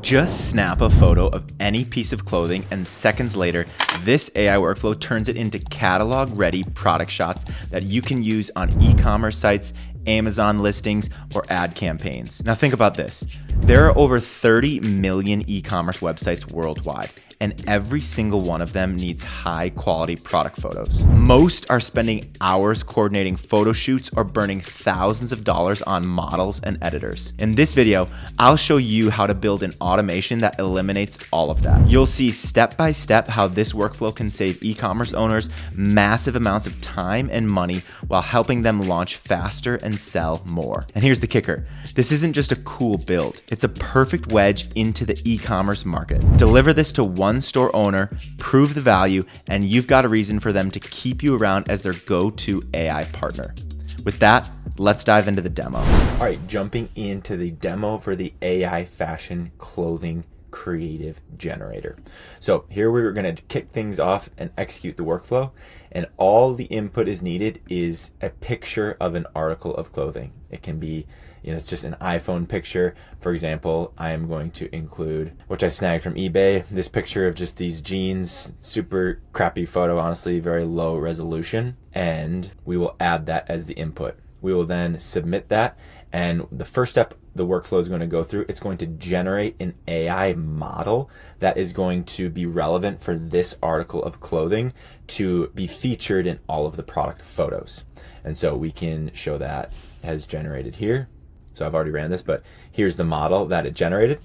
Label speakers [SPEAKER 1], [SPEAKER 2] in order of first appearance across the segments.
[SPEAKER 1] Just snap a photo of any piece of clothing and seconds later, this AI workflow turns it into catalog-ready product shots that you can use on e-commerce sites, Amazon listings, or ad campaigns. Now think about this. There are over 30 million e-commerce websites worldwide, and every single one of them needs high quality product photos. Most are spending hours coordinating photo shoots or burning thousands of dollars on models and editors. In this video, I'll show you how to build an automation that eliminates all of that. You'll see step by step how this workflow can save e-commerce owners massive amounts of time and money while helping them launch faster and sell more. And here's the kicker. This isn't just a cool build. It's a perfect wedge into the e-commerce market. Deliver this to one store owner, prove the value, and you've got a reason for them to keep you around as their go-to AI partner. With that, let's dive into the demo. All right, jumping into the demo for the AI fashion clothing creative generator. So here we're going to kick things off and execute the workflow, and all the input is needed is a picture of an article of clothing. It can be, it's just an iPhone picture. For example, I am going to include, which I snagged from eBay, this picture of just these jeans, super crappy photo, honestly, very low resolution, and we will add that as the input. We will then submit that, and the first step the workflow is going to go through, it's going to generate an AI model that is going to be relevant for this article of clothing to be featured in all of the product photos. And so we can show that as generated here. So I've already ran this, but here's the model that it generated,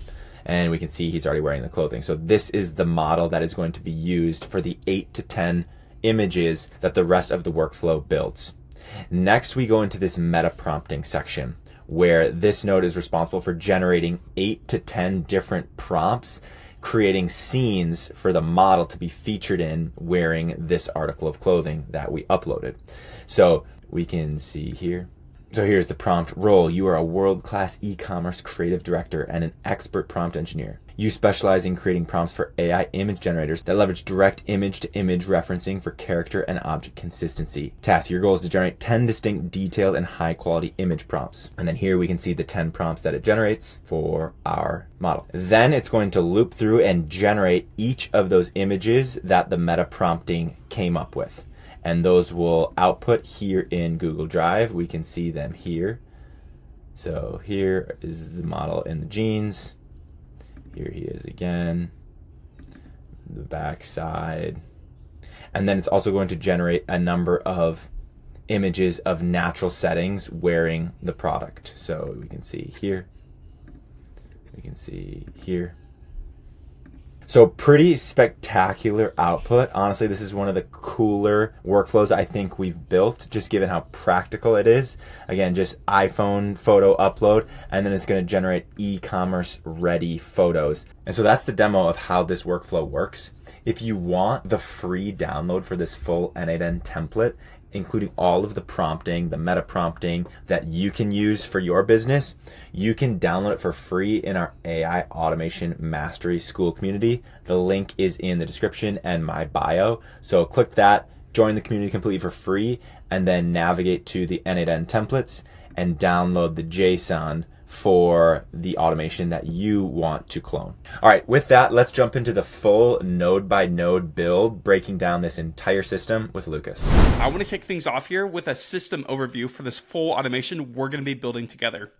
[SPEAKER 1] and we can see he's already wearing the clothing. So this is the model that is going to be used for the 8 to 10 images that the rest of the workflow builds. Next, we go into this meta prompting section, where this node is responsible for generating 8 to 10 different prompts, creating scenes for the model to be featured in wearing this article of clothing that we uploaded. So we can see here. So here's the prompt role. You are a world-class e-commerce creative director and an expert prompt engineer. You specialize in creating prompts for AI image generators that leverage direct image-to-image referencing for character and object consistency. Task, your goal is to generate 10 distinct, detailed, and high-quality image prompts. And then here we can see the 10 prompts that it generates for our model. Then it's going to loop through and generate each of those images that the meta prompting came up with. And those will output here in Google Drive. We can see them here. So here is the model in the jeans. Here he is again, the back side. And then it's also going to generate a number of images of natural settings wearing the product. So we can see here, we can see here. So pretty spectacular output. Honestly, this is one of the cooler workflows I think we've built, just given how practical it is. Again, just iPhone photo upload, and then it's going to generate e-commerce ready photos. And so that's the demo of how this workflow works. If you want the free download for this full n8n template, including all of the prompting, the meta prompting that you can use for your business, you can download it for free in our AI Automation Mastery School community. The link is in the description and my bio. So click that, join the community completely for free, and then navigate to the n8n templates and download the JSON for the automation that you want to clone. All right, with that, let's jump into the full node by node build, breaking down this entire system with Lucas.
[SPEAKER 2] I want to kick things off here with a system overview for this full automation we're going to be building together.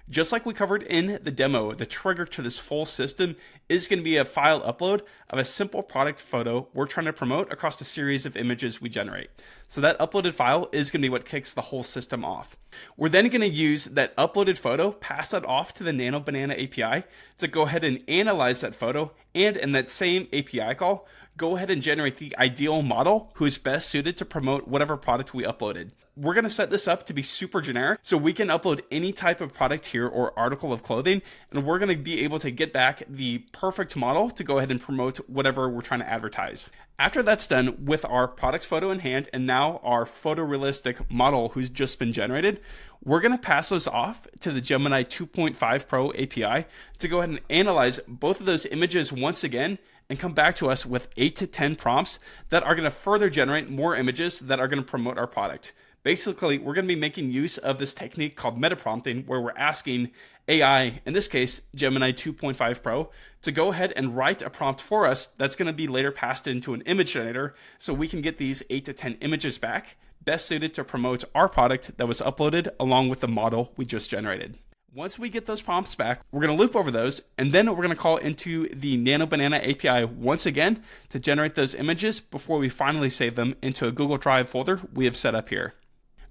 [SPEAKER 2] Just like we covered in the demo, the trigger to this full system is going to be a file upload of a simple product photo we're trying to promote across a series of images we generate. So that uploaded file is going to be what kicks the whole system off. We're then going to use that uploaded photo, pass that off to the Nano Banana API to go ahead and analyze that photo, and in that same API call, go ahead and generate the ideal model who is best suited to promote whatever product we uploaded. We're going to set this up to be super generic, so we can upload any type of product here or article of clothing, and we're going to be able to get back the perfect model to go ahead and promote whatever we're trying to advertise. After that's done with our product photo in hand and now our photorealistic model who's just been generated, we're going to pass those off to the Gemini 2.5 Pro API to go ahead and analyze both of those images once again and come back to us with 8 to 10 prompts that are going to further generate more images that are going to promote our product. Basically, we're going to be making use of this technique called meta prompting, where we're asking AI, in this case, Gemini 2.5 Pro, to go ahead and write a prompt for us that's going to be later passed into an image generator so we can get these 8 to 10 images back, best suited to promote our product that was uploaded along with the model we just generated. Once we get those prompts back, we're going to loop over those, and then we're going to call into the Nano Banana API once again to generate those images before we finally save them into a Google Drive folder we have set up here.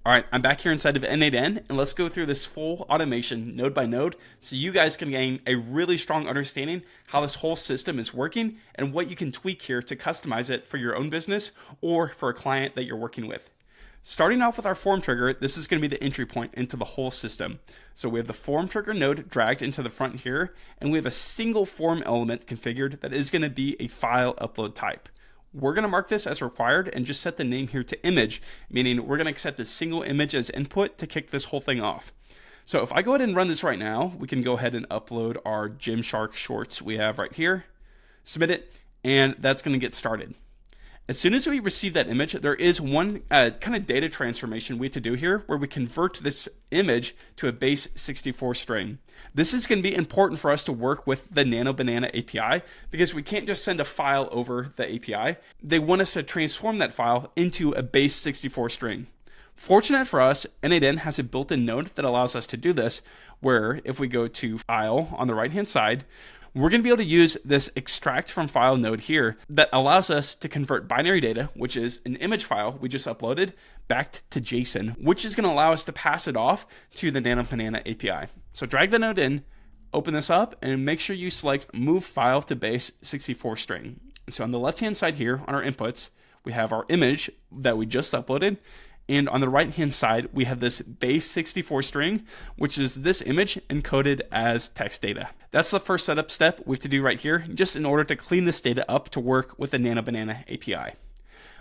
[SPEAKER 2] All right, I'm back here inside of n8n, and let's go through this full automation node by node so you guys can gain a really strong understanding how this whole system is working and what you can tweak here to customize it for your own business or for a client that you're working with. Starting off with our form trigger, this is going to be the entry point into the whole system. So we have the form trigger node dragged into the front here, and we have a single form element configured that is going to be a file upload type. We're going to mark this as required and just set the name here to image, meaning we're going to accept a single image as input to kick this whole thing off. So if I go ahead and run this right now, we can go ahead and upload our Gymshark shorts we have right here, submit it, and that's going to get started. As soon as we receive that image, there is one kind of data transformation we have to do here where we convert this image to a base 64 string. This is going to be important for us to work with the Nano Banana API because we can't just send a file over the API. They want us to transform that file into a base 64 string. Fortunate for us, n8n has a built-in node that allows us to do this, where if we go to File on the right-hand side, we're going to be able to use this extract from file node here that allows us to convert binary data, which is an image file we just uploaded, back to JSON, which is going to allow us to pass it off to the Nano Banana API. So drag the node in, open this up, and make sure you select Move File to Base 64 String. So on the left-hand side here on our inputs, we have our image that we just uploaded. And on the right-hand side, we have this base 64 string, which is this image encoded as text data. That's the first setup step we have to do right here, just in order to clean this data up to work with the Nano Banana API.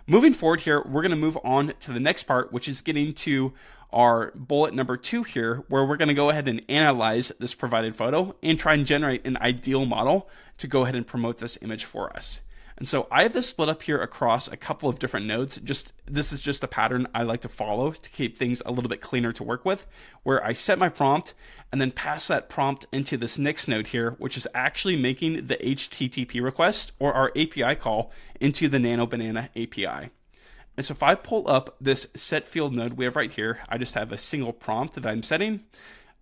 [SPEAKER 2] Moving forward here, we're going to move on to the next part, which is getting to our bullet number 2 here, where we're going to go ahead and analyze this provided photo and try and generate an ideal model to go ahead and promote this image for us. And so I have this split up here across a couple of different nodes. This is just a pattern I like to follow to keep things a little bit cleaner to work with, where I set my prompt and then pass that prompt into this next node here, which is actually making the HTTP request or our API call into the Nano Banana API. And so if I pull up this set field node we have right here, I just have a single prompt that I'm setting.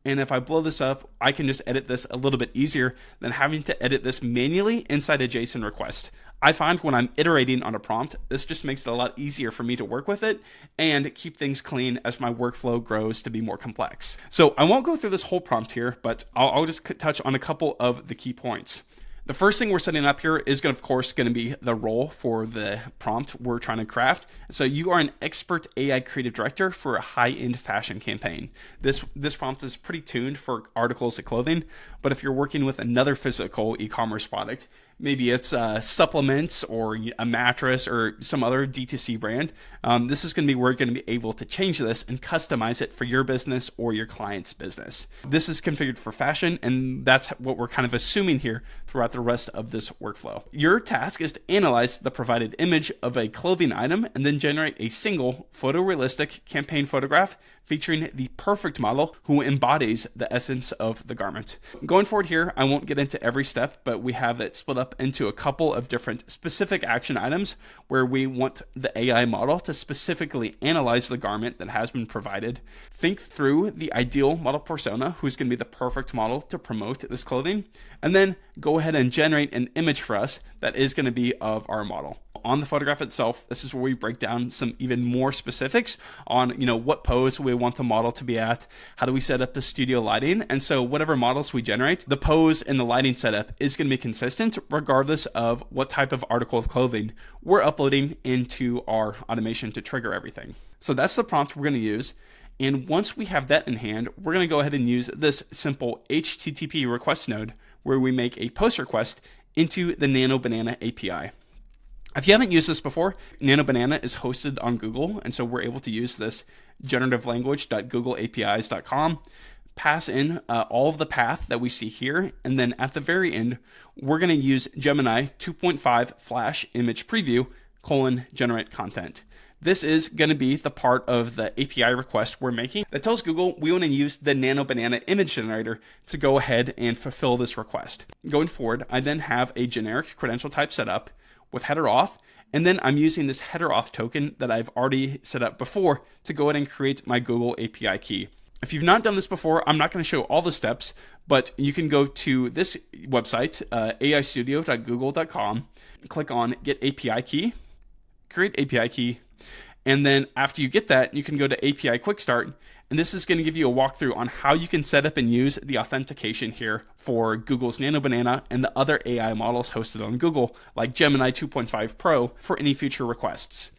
[SPEAKER 2] And if I blow this up, I can just edit this a little bit easier than having to edit this manually inside a JSON request. I find when I'm iterating on a prompt, this just makes it a lot easier for me to work with it and keep things clean as my workflow grows to be more complex. So I won't go through this whole prompt here, but I'll just touch on a couple of the key points. The first thing we're setting up here is of course going to be the role for the prompt we're trying to craft. So you are an expert AI creative director for a high-end fashion campaign. This prompt is pretty tuned for articles of clothing, but if you're working with another physical e-commerce product, maybe it's supplements or a mattress or some other D2C brand, this is going to be where you're going to be able to change this and customize it for your business or your client's business. This is configured for fashion, and that's what we're kind of assuming here throughout the rest of this workflow. Your task is to analyze the provided image of a clothing item and then generate a single photorealistic campaign photograph featuring the perfect model who embodies the essence of the garment. Going forward here, I won't get into every step, but we have it split up into a couple of different specific action items where we want the AI model to specifically analyze the garment that has been provided, think through the ideal model persona who's going to be the perfect model to promote this clothing, and then go ahead and generate an image for us that is going to be of our model. On the photograph itself, this is where we break down some even more specifics on, what pose we want the model to be at, how do we set up the studio lighting, and so whatever models we generate, the pose and the lighting setup is going to be consistent regardless of what type of article of clothing we're uploading into our automation to trigger everything. So that's the prompt we're going to use. And once we have that in hand, we're going to go ahead and use this simple HTTP request node where we make a post request into the Nano Banana API. If you haven't used this before, Nano Banana is hosted on Google, and so we're able to use this generativelanguage.googleapis.com, pass in all of the path that we see here, and then at the very end, we're going to use Gemini 2.5 Flash Image Preview : generate content. This is going to be the part of the API request we're making that tells Google we want to use the Nano Banana image generator to go ahead and fulfill this request. Going forward, I then have a generic credential type set up with header auth, and then I'm using this header auth token that I've already set up before to go ahead and create my Google API key. If you've not done this before, I'm not going to show all the steps, but you can go to this website, aistudio.google.com, click on Get API Key, create API Key, and then after you get that, you can go to API Quick Start, and this is going to give you a walkthrough on how you can set up and use the authentication here for Google's Nano Banana and the other AI models hosted on Google, like Gemini 2.5 Pro, for any future requests.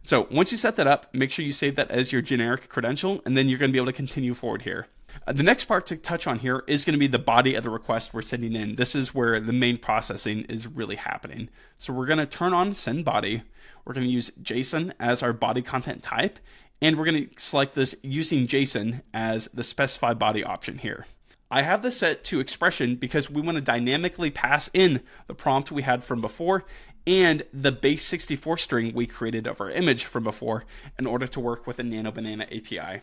[SPEAKER 2] So once you set that up, make sure you save that as your generic credential, and then you're going to be able to continue forward here. The next part to touch on here is going to be the body of the request we're sending in. This is where the main processing is really happening. So we're going to turn on send body. We're going to use JSON as our body content type, and we're going to select this using JSON as the specify body option here. I have this set to expression because we want to dynamically pass in the prompt we had from before and the base 64 string we created of our image from before in order to work with the Nano Banana API.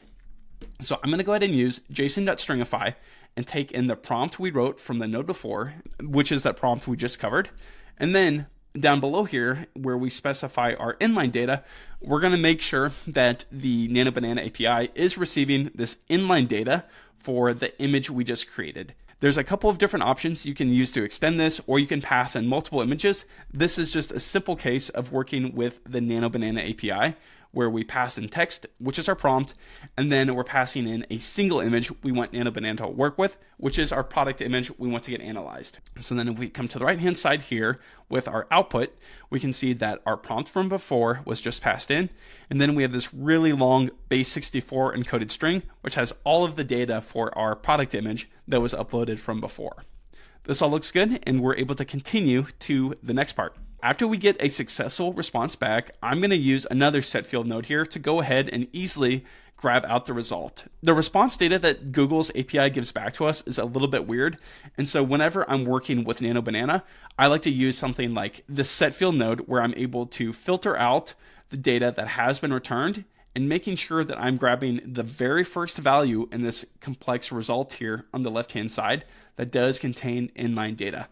[SPEAKER 2] So I'm going to go ahead and use json.stringify and take in the prompt we wrote from the node before, which is that prompt we just covered. And then down below here, where we specify our inline data, we're going to make sure that the Nano Banana API is receiving this inline data for the image we just created. There's a couple of different options you can use to extend this, or you can pass in multiple images. This is just a simple case of working with the Nano Banana API, where we pass in text, which is our prompt, and then we're passing in a single image we want Nano Banana to work with, which is our product image we want to get analyzed. So then if we come to the right-hand side here with our output, we can see that our prompt from before was just passed in, and then we have this really long base 64 encoded string, which has all of the data for our product image that was uploaded from before. This all looks good, and we're able to continue to the next part. After we get a successful response back, I'm going to use another set field node here to go ahead and easily grab out the result. The response data that Google's API gives back to us is a little bit weird, and so whenever I'm working with Nano Banana, I like to use something like this set field node where I'm able to filter out the data that has been returned and making sure that I'm grabbing the very first value in this complex result here on the left-hand side that does contain inline data.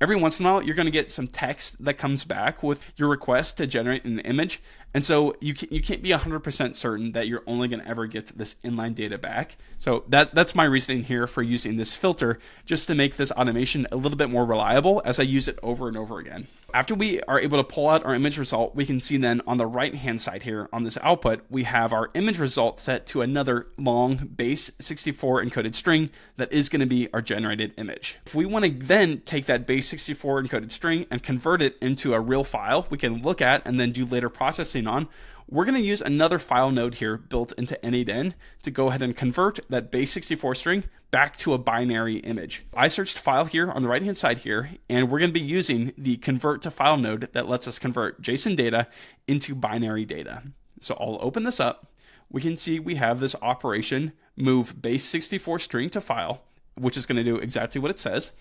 [SPEAKER 2] Every once in a while, you're going to get some text that comes back with your request to generate an image. And so you can't be 100% certain that you're only going to ever get this inline data back. So that's my reasoning here for using this filter, just to make this automation a little bit more reliable as I use it over and over again. After we are able to pull out our image result, we can see then on the right-hand side here on this output, we have our image result set to another long base 64 encoded string that is going to be our generated image. If we want to then take that base 64 encoded string and convert it into a real file we can look at and then do later processing on, we're going to use another file node here built into n8n to go ahead and convert that base 64 string back to a binary image. I searched file here on the right hand side here, and we're going to be using the convert to file node that lets us convert JSON data into binary data. So I'll open this up. We can see we have this operation move base 64 string to file, which is going to do exactly what it says.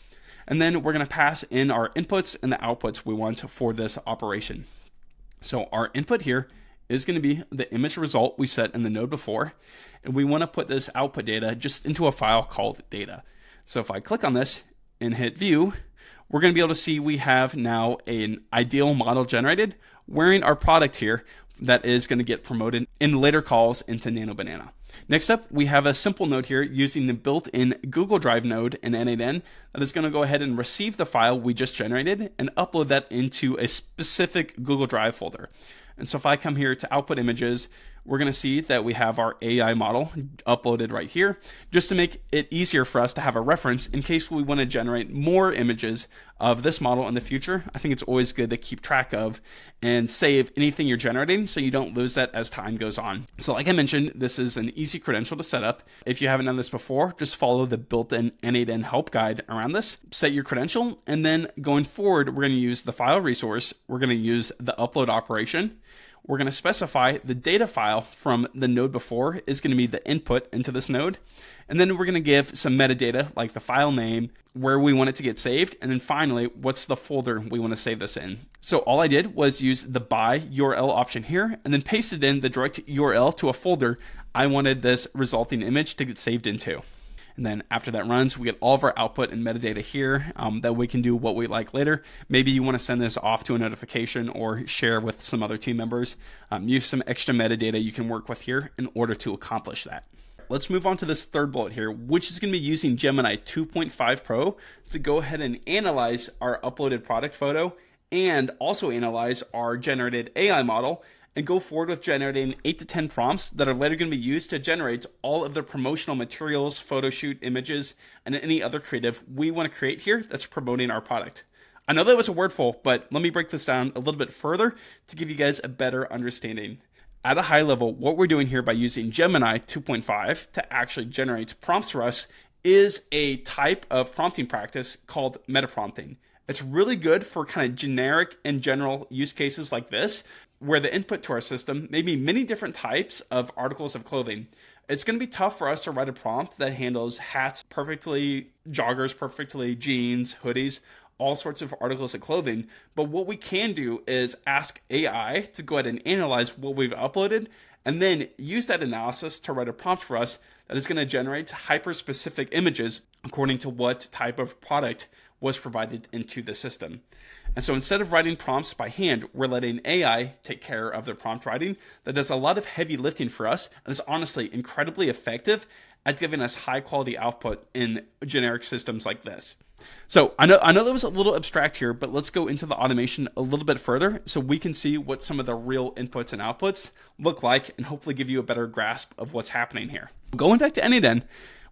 [SPEAKER 2] And then we're going to pass in our inputs and the outputs we want for this operation. So our input here is going to be the image result we set in the node before, and we want to put this output data just into a file called data. So if I click on this and hit view, we're going to be able to see we have now an ideal model generated wearing our product here that is going to get promoted in later calls into Nano Banana. Next up, we have a simple node here using the built-in Google Drive node in n8n that is going to go ahead and receive the file we just generated and upload that into a specific Google Drive folder. And so if I come here to output images, we're going to see that we have our AI model uploaded right here, just to make it easier for us to have a reference in case we want to generate more images of this model in the future. I think it's always good to keep track of and save anything you're generating so you don't lose that as time goes on. So like I mentioned, this is an easy credential to set up. If you haven't done this before, just follow the built-in n8n help guide around this. Set your credential, and then going forward, we're going to use the file resource. We're going to use the upload operation. we're going to specify the data file from the node before is going to be the input into this node. And then we're going to give some metadata like the file name, where we want it to get saved, and then finally, what's the folder we want to save this in. So all I did was use the by URL option here, and then pasted in the direct URL to a folder I wanted this resulting image to get saved into. And then after that runs, we get all of our output and metadata here that we can do what we like later. Maybe you want to send this off to a notification or share with some other team members. Use some extra metadata you can work with here in order to accomplish that. Let's move on to this third bullet here, which is going to be using Gemini 2.5 Pro to go ahead and analyze our uploaded product photo and also analyze our generated AI model and go forward with generating 8 to 10 prompts that are later going to be used to generate all of the promotional materials, photoshoot images, and any other creative we want to create here that's promoting our product. I know that was a wordful, but let me break this down a little bit further to give you guys a better understanding. At a high level, what we're doing here by using Gemini 2.5 to actually generate prompts for us is a type of prompting practice called meta prompting. It's really good for kind of generic and general use cases like this, where the input to our system may be many different types of articles of clothing. It's going to be tough for us to write a prompt that handles hats perfectly, joggers perfectly, jeans, hoodies, all sorts of articles of clothing. But what we can do is ask AI to go ahead and analyze what we've uploaded and then use that analysis to write a prompt for us that is going to generate hyper-specific images according to what type of product was provided into the system. And so instead of writing prompts by hand, we're letting AI take care of the prompt writing that does a lot of heavy lifting for us and is honestly incredibly effective at giving us high quality output in generic systems like this. So I know that was a little abstract here, but let's go into the automation a little bit further so we can see what some of the real inputs and outputs look like and hopefully give you a better grasp of what's happening here. Going back to n8n,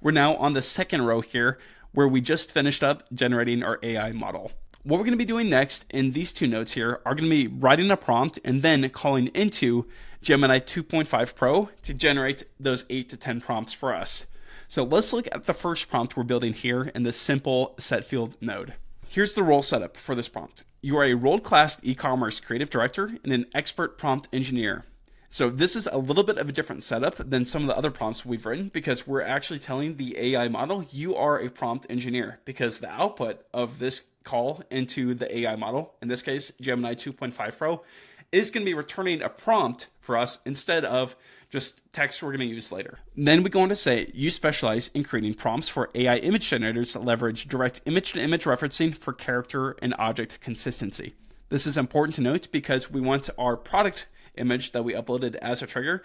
[SPEAKER 2] we're now on the second row here where we just finished up generating our AI model. What we're going to be doing next in these two notes here are going to be writing a prompt and then calling into Gemini 2.5 Pro to generate those 8 to 10 prompts for us. So let's look at the first prompt we're building here in this simple set field node. Here's the role setup for this prompt. You are a world-class e-commerce creative director and an expert prompt engineer. So this is a little bit of a different setup than some of the other prompts we've written because we're actually telling the AI model you are a prompt engineer, because the output of this call into the AI model, in this case Gemini 2.5 Pro, is going to be returning a prompt for us instead of just text we're going to use later. Then we go on to say, you specialize in creating prompts for AI image generators that leverage direct image-to-image referencing for character and object consistency. This is important to note because we want our product image that we uploaded as a trigger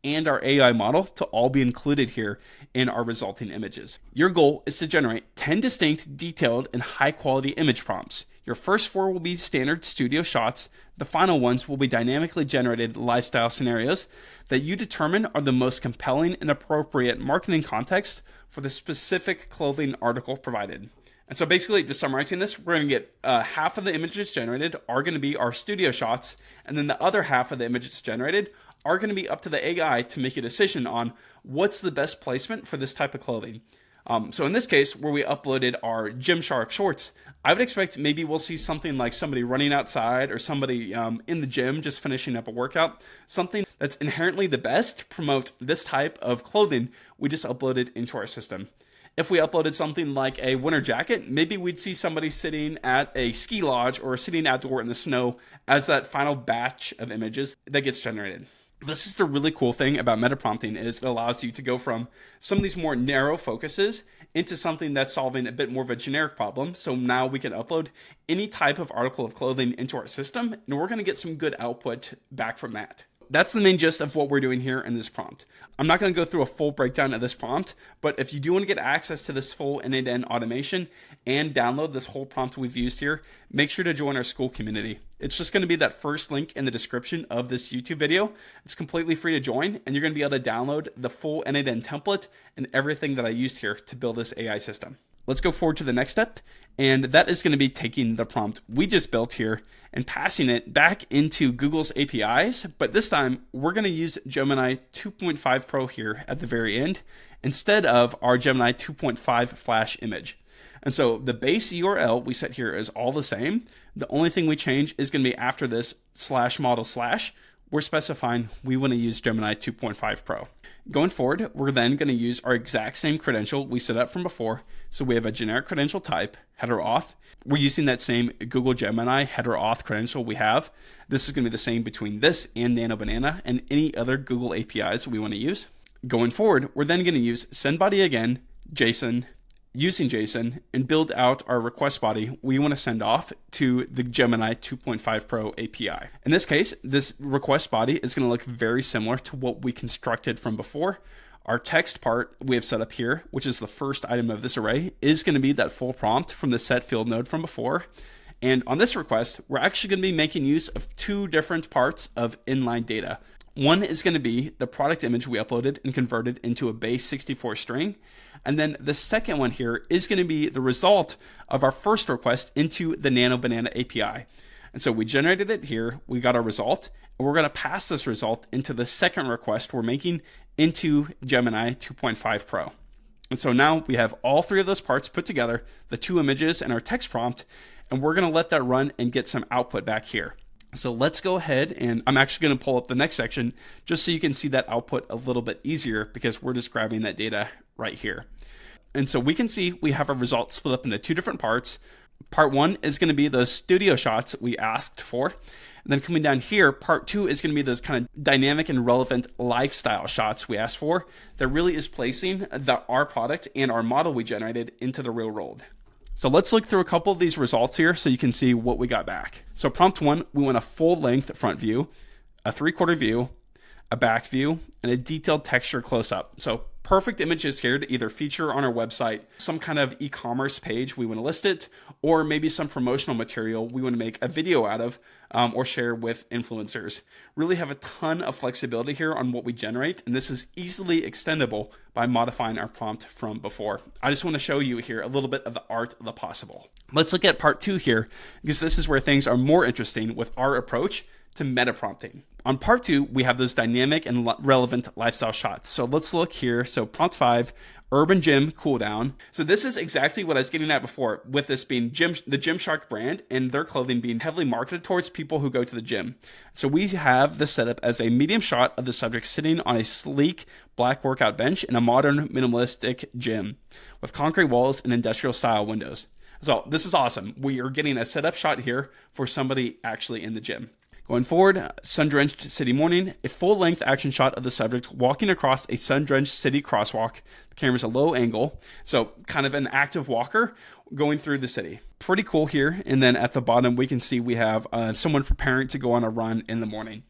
[SPEAKER 2] and our AI model to all be included here in our resulting images. Your goal is to generate 10 distinct, detailed, and high-quality image prompts. Your first 4 will be standard studio shots. The final ones will be dynamically generated lifestyle scenarios that you determine are the most compelling and appropriate marketing context for the specific clothing article provided. And so basically, just summarizing this, we're going to get half of the images generated are going to be our studio shots, and then the other half of the images generated are going to be up to the AI to make a decision on what's the best placement for this type of clothing. So in this case, where we uploaded our Gymshark shorts, I would expect maybe we'll see something like somebody running outside or somebody in the gym just finishing up a workout, something that's inherently the best to promote this type of clothing we just uploaded into our system. If we uploaded something like a winter jacket, maybe we'd see somebody sitting at a ski lodge or sitting outdoor in the snow as that final batch of images that gets generated. This is the really cool thing about meta prompting is it allows you to go from some of these more narrow focuses into something that's solving a bit more of a generic problem. So now we can upload any type of article of clothing into our system, and we're going to get some good output back from that. That's the main gist of what we're doing here in this prompt. I'm not going to go through a full breakdown of this prompt, but if you do want to get access to this full n8n automation and download this whole prompt we've used here, make sure to join our school community. It's just going to be that first link in the description of this YouTube video. It's completely free to join, and you're going to be able to download the full n8n template and everything that I used here to build this AI system. Let's go forward to the next step, and that is going to be taking the prompt we just built here and passing it back into Google's APIs, but this time we're going to use Gemini 2.5 Pro here at the very end instead of our Gemini 2.5 Flash image. And so the base URL we set here is all the same. The only thing we change is going to be after this /model/, we're specifying we want to use Gemini 2.5 Pro. Going forward, we're then going to use our exact same credential we set up from before. So we have a generic credential type, header auth. We're using that same Google Gemini header auth credential we have. This is going to be the same between this and Nano Banana and any other Google APIs we want to use. Going forward, we're then going to use sendBody again, JSON, using JSON, and build out our request body we want to send off to the Gemini 2.5 Pro API. In this case, this request body is going to look very similar to what we constructed from before. Our text part we have set up here, which is the first item of this array, is going to be that full prompt from the set field node from before. And on this request, we're actually going to be making use of two different parts of inline data. One is going to be the product image we uploaded and converted into a base 64 string. And then the second one here is going to be the result of our first request into the Nano Banana API. And so we generated it here, we got our result, and we're going to pass this result into the second request we're making into Gemini 2.5 Pro. And so now we have all three of those parts put together, the two images and our text prompt, and we're going to let that run and get some output back here. So let's go ahead, and I'm actually going to pull up the next section just so you can see that output a little bit easier because we're just grabbing that data right here. And so we can see we have a result split up into two different parts. Part one is going to be those studio shots we asked for. And then coming down here, part two is going to be those kind of dynamic and relevant lifestyle shots we asked for that really is placing our product and our model we generated into the real world. So let's look through a couple of these results here so you can see what we got back. So prompt one, we want a full length front view, a 3/4 view, a back view, and a detailed texture close up. So perfect images here to either feature on our website, some kind of e-commerce page we want to list it, or maybe some promotional material we want to make a video out of or share with influencers. Really have a ton of flexibility here on what we generate, and this is easily extendable by modifying our prompt from before. I just want to show you here a little bit of the art of the possible. Let's look at part two here, because this is where things are more interesting with our approach to meta prompting. On part two, we have those dynamic and relevant lifestyle shots. So let's look here. So prompt 5, urban gym cool down. So this is exactly what I was getting at before, with this being the Gymshark brand and their clothing being heavily marketed towards people who go to the gym. So we have this set up as a medium shot of the subject sitting on a sleek black workout bench in a modern minimalistic gym with concrete walls and industrial style windows. So this is awesome. We are getting a setup shot here for somebody actually in the gym. Going forward, sun-drenched city morning, a full-length action shot of the subject walking across a sun-drenched city crosswalk. The camera's a low angle, so kind of an active walker going through the city. Pretty cool here. And then at the bottom, we can see we have someone preparing to go on a run in the morning.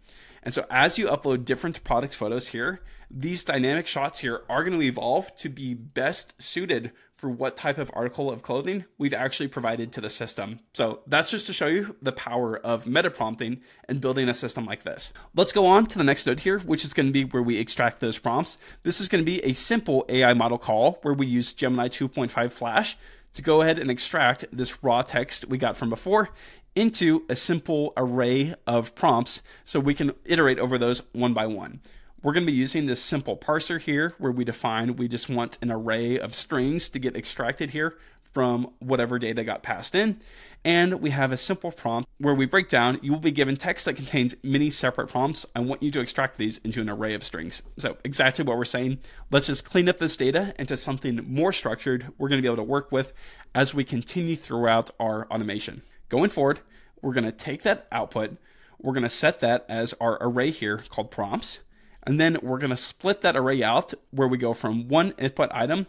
[SPEAKER 2] And so as you upload different product photos here, these dynamic shots here are going to evolve to be best suited for what type of article of clothing we've actually provided to the system. So that's just to show you the power of meta prompting and building a system like this. Let's go on to the next node here, which is going to be where we extract those prompts. This is going to be a simple AI model call where we use Gemini 2.5 Flash to go ahead and extract this raw text we got from before into a simple array of prompts so we can iterate over those one by one. We're going to be using this simple parser here where we define we just want an array of strings to get extracted here from whatever data got passed in. And we have a simple prompt where we break down, you will be given text that contains many separate prompts. I want you to extract these into an array of strings. So exactly what we're saying. Let's just clean up this data into something more structured we're going to be able to work with as we continue throughout our automation. Going forward, we're going to take that output. We're going to set that as our array here called prompts. And then we're going to split that array out where we go from one input item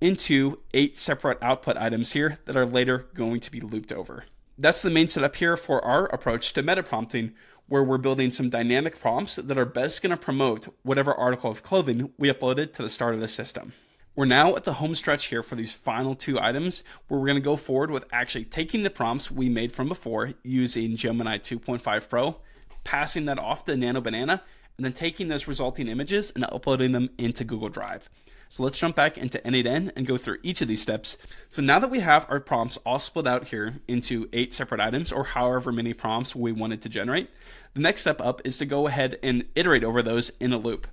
[SPEAKER 2] into 8 separate output items here that are later going to be looped over. That's the main setup here for our approach to meta prompting, where we're building some dynamic prompts that are best going to promote whatever article of clothing we uploaded to the start of the system. We're now at the home stretch here for these final 2 items where we're going to go forward with actually taking the prompts we made from before using Gemini 2.5 Pro, passing that off to Nano Banana, and then taking those resulting images and uploading them into Google Drive. So let's jump back into n8n and go through each of these steps. So now that we have our prompts all split out here into 8 separate items or however many prompts we wanted to generate, the next step up is to go ahead and iterate over those in a loop.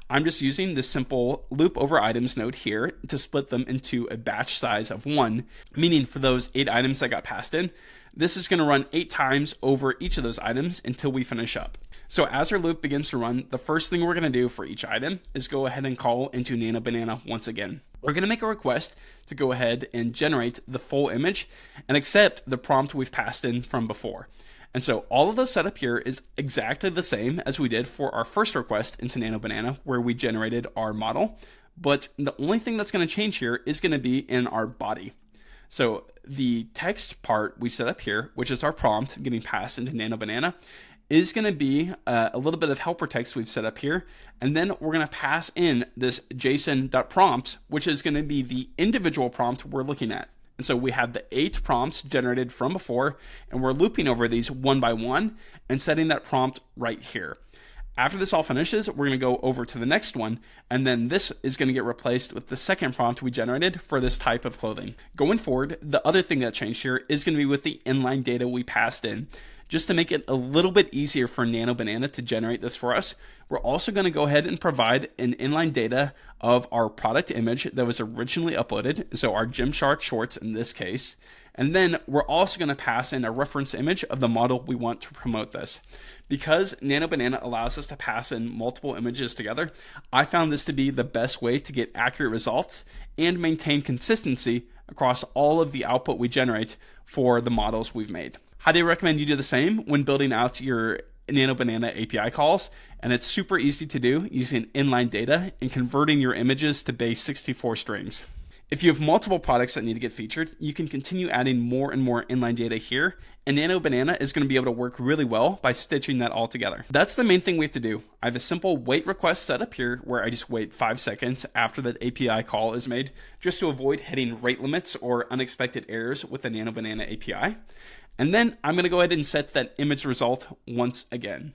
[SPEAKER 2] I'm just using this simple loop over items node here to split them into a batch size of 1, meaning for those 8 items that got passed in, this is going to run 8 times over each of those items until we finish up. So as our loop begins to run, the first thing we're going to do for each item is go ahead and call into Nano Banana once again. We're going to make a request to go ahead and generate the full image and accept the prompt we've passed in from before. And so all of the setup here is exactly the same as we did for our first request into Nano Banana, where we generated our model. But the only thing that's going to change here is going to be in our body. So the text part we set up here, which is our prompt getting passed into Nano Banana, is going to be a little bit of helper text we've set up here. And then we're going to pass in this JSON.prompts, which is going to be the individual prompt we're looking at. And so we have the 8 prompts generated from before, and we're looping over these one by one and setting that prompt right here. After this all finishes, we're going to go over to the next one, and then this is going to get replaced with the second prompt we generated for this type of clothing. Going forward, the other thing that changed here is going to be with the inline data we passed in. Just to make it a little bit easier for Nano Banana to generate this for us, we're also going to go ahead and provide an inline data of our product image that was originally uploaded, so our Gymshark shorts in this case. And then we're also going to pass in a reference image of the model we want to promote this. Because Nano Banana allows us to pass in multiple images together, I found this to be the best way to get accurate results and maintain consistency across all of the output we generate for the models we've made. Highly recommend you do the same when building out your Nano Banana API calls, and it's super easy to do using inline data and converting your images to base 64 strings. If you have multiple products that need to get featured, you can continue adding more and more inline data here, and Nano Banana is going to be able to work really well by stitching that all together. That's the main thing we have to do. I have a simple wait request set up here where I just wait 5 seconds after that API call is made, just to avoid hitting rate limits or unexpected errors with the Nano Banana API. And then I'm going to go ahead and set that image result once again.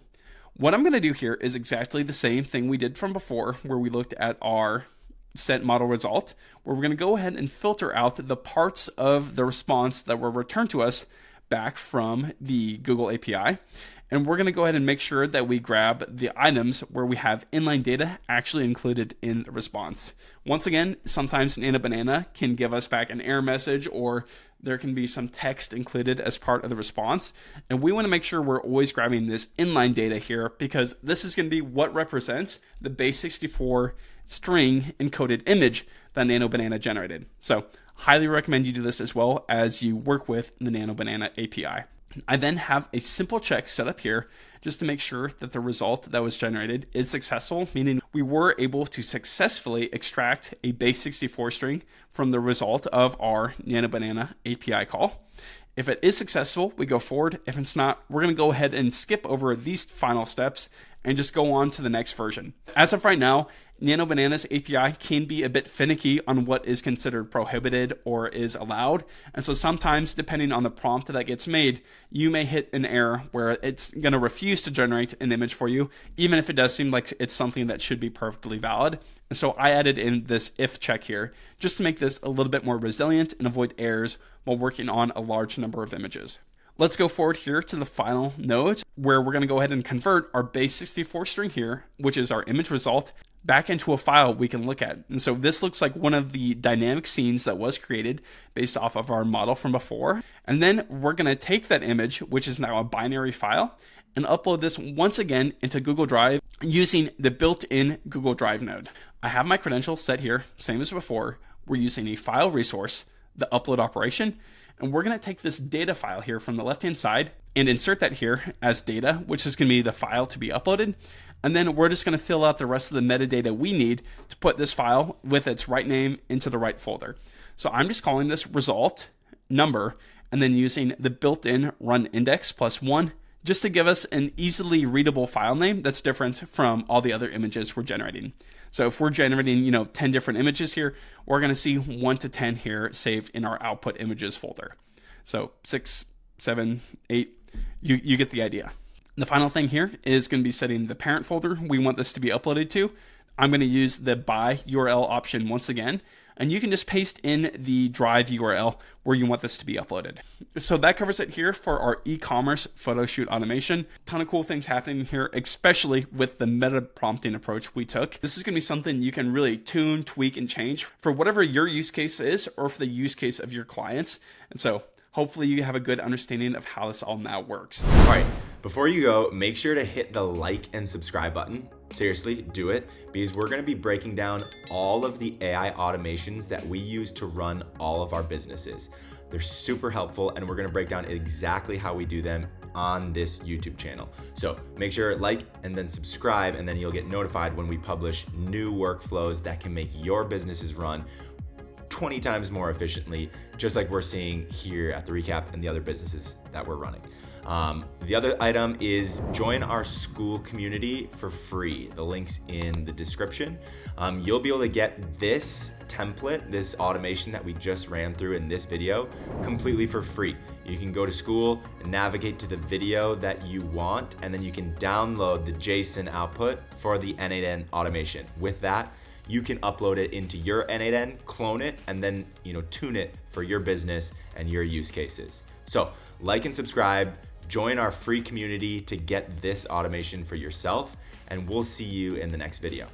[SPEAKER 2] What I'm going to do here is exactly the same thing we did from before, where we looked at our set model result, where we're going to go ahead and filter out the parts of the response that were returned to us back from the Google API. And we're going to go ahead and make sure that we grab the items where we have inline data actually included in the response. Once again, sometimes Nano Banana can give us back an error message, or there can be some text included as part of the response. And we want to make sure we're always grabbing this inline data here, because this is going to be what represents the base 64 string encoded image that Nano Banana generated. So highly recommend you do this as well as you work with the Nano Banana API. I then have a simple check set up here just to make sure that the result that was generated is successful, meaning we were able to successfully extract a base 64 string from the result of our Nano Banana API call. If it is successful, we go forward. If it's not, we're going to go ahead and skip over these final steps and just go on to the next version. As of right now, Nano Banana's API can be a bit finicky on what is considered prohibited or is allowed. And so sometimes, depending on the prompt that gets made, you may hit an error where it's going to refuse to generate an image for you, even if it does seem like it's something that should be perfectly valid. And so I added in this if check here, just to make this a little bit more resilient and avoid errors while working on a large number of images. Let's go forward here to the final node, where we're going to go ahead and convert our base 64 string here, which is our image result, back into a file we can look at. And so this looks like one of the dynamic scenes that was created based off of our model from before. And then we're going to take that image, which is now a binary file, and upload this once again into Google Drive using the built-in Google Drive node. I have my credentials set here, same as before. We're using a file resource, the upload operation, and we're going to take this data file here from the left-hand side and insert that here as data, which is going to be the file to be uploaded. And then we're just going to fill out the rest of the metadata we need to put this file with its right name into the right folder. So I'm just calling this result number and then using the built-in run index +1 just to give us an easily readable file name that's different from all the other images we're generating. So if we're generating, 10 different images here, we're going to see 1 to 10 here saved in our output images folder. So 6, 7, 8, you get the idea. The final thing here is going to be setting the parent folder we want this to be uploaded to. I'm going to use the by URL option once again, and you can just paste in the drive URL where you want this to be uploaded. So that covers it here for our e-commerce photo shoot automation. Ton of cool things happening here, especially with the meta prompting approach we took. This is going to be something you can really tune, tweak, and change for whatever your use case is or for the use case of your clients. And so hopefully you have a good understanding of how this all now works. All right.
[SPEAKER 1] Before you go, make sure to hit the like and subscribe button. Seriously, do it, because we're gonna be breaking down all of the AI automations that we use to run all of our businesses. They're super helpful, and we're gonna break down exactly how we do them on this YouTube channel. So make sure to like and then subscribe, and then you'll get notified when we publish new workflows that can make your businesses run 20 times more efficiently, just like we're seeing here at the recap and the other businesses that we're running. The other item is join our school community for free. The link's in the description. You'll be able to get this template, this automation that we just ran through in this video, completely for free. You can go to school and navigate to the video that you want, and then you can download the JSON output for the n8n automation. With that, you can upload it into your n8n, clone it, and then tune it for your business and your use cases. So like and subscribe, join our free community to get this automation for yourself, and we'll see you in the next video.